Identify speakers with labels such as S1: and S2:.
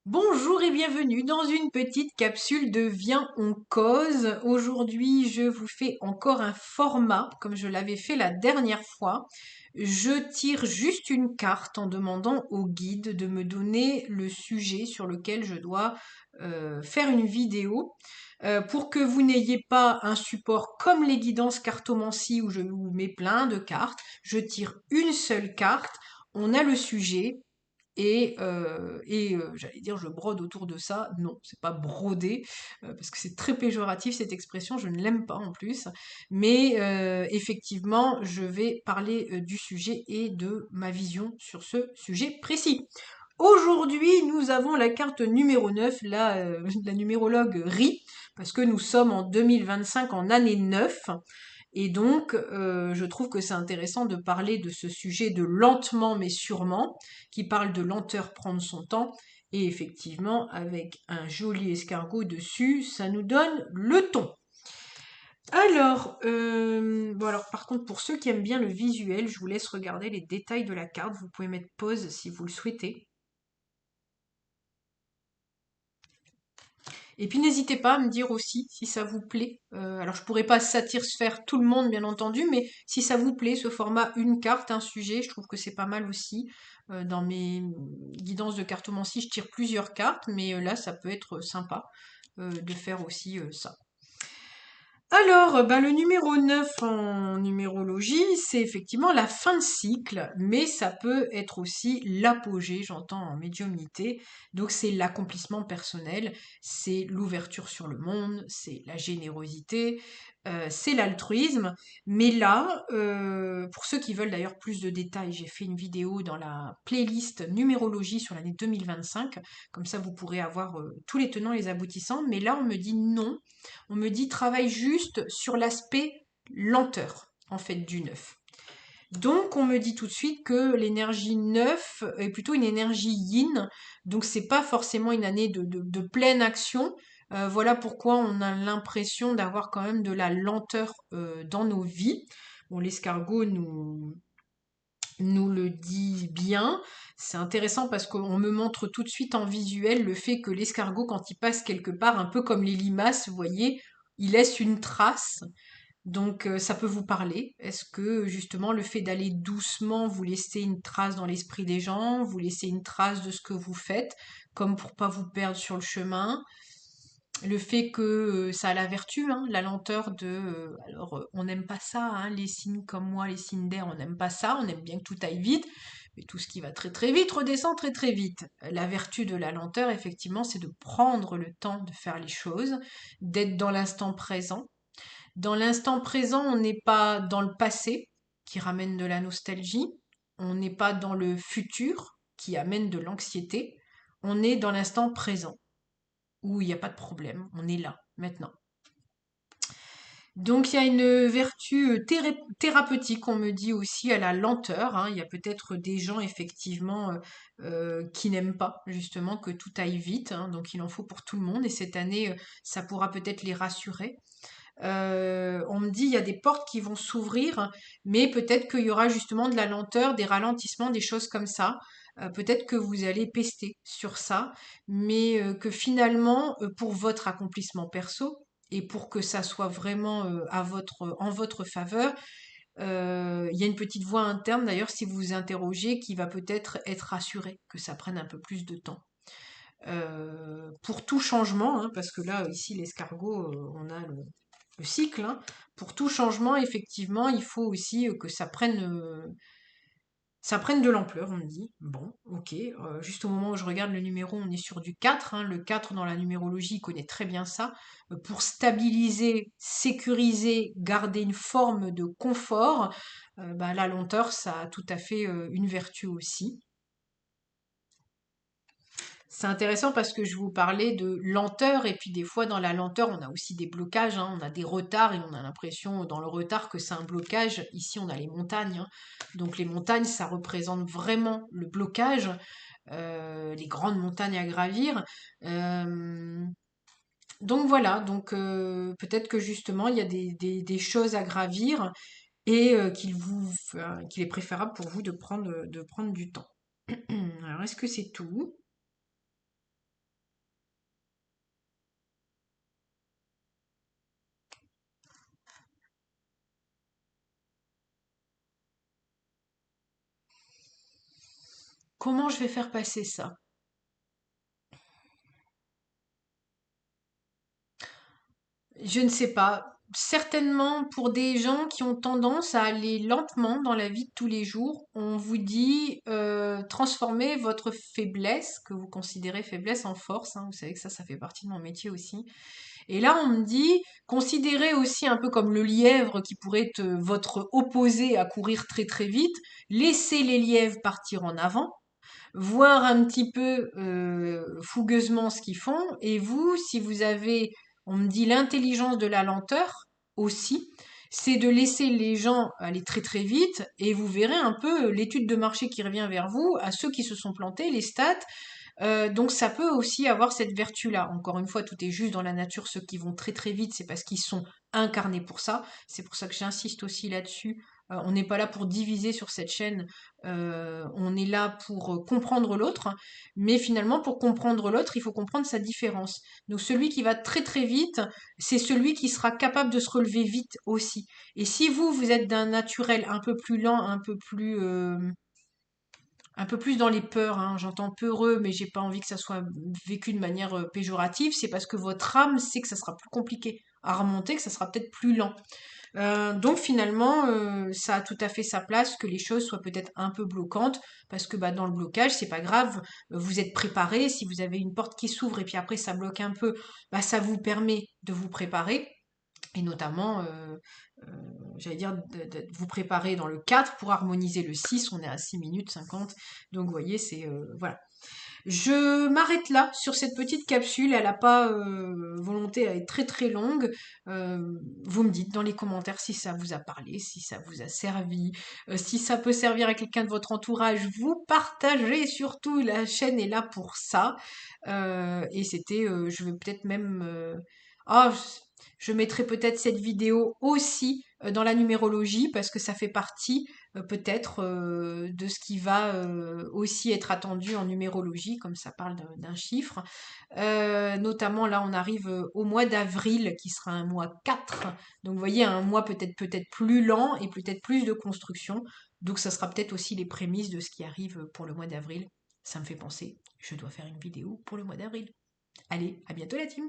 S1: Bonjour et bienvenue dans une petite capsule de Viens on cause. Aujourd'hui, je vous fais encore un format comme je l'avais fait la dernière fois. Je tire juste une carte en demandant au guide de me donner le sujet sur lequel je dois faire une vidéo. Pour que vous n'ayez pas un support comme les guidances cartomancie où je vous mets plein de cartes, je tire une seule carte, on a le sujet, j'allais dire je brode autour de ça. Non, c'est pas broder, parce que c'est très péjoratif cette expression, je ne l'aime pas en plus. Mais effectivement, je vais parler du sujet et de ma vision sur ce sujet précis. Aujourd'hui, nous avons la carte numéro 9, la numérologue rit, parce que nous sommes en 2025 en année 9. Et donc, je trouve que c'est intéressant de parler de ce sujet de lentement mais sûrement, qui parle de lenteur prendre son temps. Et effectivement, avec un joli escargot dessus, ça nous donne le ton. Alors par contre, pour ceux qui aiment bien le visuel, je vous laisse regarder les détails de la carte. Vous pouvez mettre pause si vous le souhaitez. Et puis n'hésitez pas à me dire aussi si ça vous plaît. Alors je pourrais pas satisfaire tout le monde bien entendu, mais si ça vous plaît, ce format une carte, un sujet, je trouve que c'est pas mal aussi. Dans mes guidances de cartomancie, je tire plusieurs cartes, mais là ça peut être sympa de faire aussi ça. Alors, le numéro 9 en numérologie, c'est effectivement la fin de cycle, mais ça peut être aussi l'apogée, j'entends en médiumnité. Donc c'est l'accomplissement personnel, c'est l'ouverture sur le monde, c'est la générosité, c'est l'altruisme. Mais là, pour ceux qui veulent d'ailleurs plus de détails, j'ai fait une vidéo dans la playlist numérologie sur l'année 2025, comme ça vous pourrez avoir tous les tenants et les aboutissants. Mais là, on me dit non, on me dit travaille juste sur l'aspect lenteur, en fait, du neuf. Donc on me dit tout de suite que l'énergie 9 est plutôt une énergie yin, donc c'est pas forcément une année de pleine action. Voilà pourquoi on a l'impression d'avoir quand même de la lenteur dans nos vies. Bon, l'escargot nous le dit bien. C'est intéressant parce qu'on me montre tout de suite en visuel le fait que l'escargot, quand il passe quelque part, un peu comme les limaces, vous voyez, il laisse une trace. Donc ça peut vous parler. Est-ce que justement le fait d'aller doucement, vous laissez une trace dans l'esprit des gens, vous laissez une trace de ce que vous faites, comme pour pas vous perdre sur le chemin. Le fait que ça a la vertu, hein, la lenteur de... on n'aime pas ça, hein, les signes comme moi, les signes d'air, on n'aime pas ça, on aime bien que tout aille vite, mais tout ce qui va très très vite redescend très très vite. La vertu de la lenteur, effectivement, c'est de prendre le temps de faire les choses, d'être dans l'instant présent. Dans l'instant présent, on n'est pas dans le passé, qui ramène de la nostalgie, on n'est pas dans le futur, qui amène de l'anxiété, on est dans l'instant présent où il n'y a pas de problème, on est là, maintenant. Donc il y a une vertu thérapeutique, on me dit aussi, à la lenteur, hein. Il y a peut-être des gens effectivement qui n'aiment pas justement que tout aille vite, hein. Donc il en faut pour tout le monde et cette année, ça pourra peut-être les rassurer. On me dit il y a des portes qui vont s'ouvrir, mais peut-être qu'il y aura justement de la lenteur, des ralentissements, des choses comme ça. Peut-être que vous allez pester sur ça, mais que finalement, pour votre accomplissement perso et pour que ça soit vraiment en votre faveur, il y a une petite voix interne d'ailleurs si vous vous interrogez qui va peut-être être rassurée que ça prenne un peu plus de temps. Pour tout changement, hein, parce que là, ici, l'escargot, on a le cycle, hein. Pour tout changement, effectivement, il faut aussi que ça prenne de l'ampleur, on me dit. Bon, ok. Juste au moment où je regarde le numéro, on est sur du 4, hein. Le 4 dans la numérologie, il connaît très bien ça. Pour stabiliser, sécuriser, garder une forme de confort, la lenteur, ça a tout à fait une vertu aussi. C'est intéressant parce que je vous parlais de lenteur et puis des fois dans la lenteur on a aussi des blocages, hein, on a des retards et on a l'impression dans le retard que c'est un blocage. Ici on a les montagnes, hein. Donc les montagnes ça représente vraiment le blocage, les grandes montagnes à gravir. Euh, donc voilà, donc peut-être que justement il y a des choses à gravir et qu'il est préférable pour vous de prendre du temps. Alors est-ce que c'est tout? comment je vais faire passer ça? Je ne sais pas. Certainement pour des gens qui ont tendance à aller lentement dans la vie de tous les jours, on vous dit transformez votre faiblesse, que vous considérez faiblesse, en force, hein. Vous savez que ça fait partie de mon métier aussi. Et là, on me dit considérez aussi un peu comme le lièvre qui pourrait être votre opposé à courir très très vite. Laissez les lièvres partir en avant, voir un petit peu fougueusement ce qu'ils font. Et vous, si vous avez, on me dit, l'intelligence de la lenteur aussi, c'est de laisser les gens aller très très vite et vous verrez un peu l'étude de marché qui revient vers vous à ceux qui se sont plantés, les stats. Donc ça peut aussi avoir cette vertu-là. Encore une fois, tout est juste dans la nature. Ceux qui vont très très vite, c'est parce qu'ils sont incarnés pour ça. C'est pour ça que j'insiste aussi là-dessus. On n'est pas là pour diviser sur cette chaîne. On est là pour comprendre l'autre. Mais finalement, pour comprendre l'autre, il faut comprendre sa différence. Donc celui qui va très très vite, c'est celui qui sera capable de se relever vite aussi. Et si vous, vous êtes d'un naturel un peu plus lent, un peu plus dans les peurs, hein. J'entends peureux, mais j'ai pas envie que ça soit vécu de manière péjorative. C'est parce que votre âme sait que ça sera plus compliqué à remonter, que ça sera peut-être plus lent. Donc finalement, ça a tout à fait sa place que les choses soient peut-être un peu bloquantes, parce que bah, dans le blocage, c'est pas grave, vous êtes préparé. Si vous avez une porte qui s'ouvre et puis après ça bloque un peu, bah, ça vous permet de vous préparer et notamment, j'allais dire, de vous préparer dans le 4 pour harmoniser le 6. On est à 6 minutes 50. Donc, vous voyez, c'est... voilà. Je m'arrête là sur cette petite capsule. Elle n'a pas volonté à être très très longue. Euh, Vous me dites dans les commentaires si ça vous a parlé, si ça vous a servi, si ça peut servir à quelqu'un de votre entourage. Vous partagez surtout, la chaîne est là pour ça. Et c'était, je vais peut-être même... ah, je mettrai peut-être cette vidéo aussi dans la numérologie parce que ça fait partie peut-être de ce qui va aussi être attendu en numérologie, comme ça parle d'un chiffre. Notamment là, on arrive au mois d'avril qui sera un mois 4. Donc vous voyez, un mois peut-être plus lent et peut-être plus de construction. Donc ça sera peut-être aussi les prémices de ce qui arrive pour le mois d'avril. Ça me fait penser, je dois faire une vidéo pour le mois d'avril. Allez, à bientôt la team!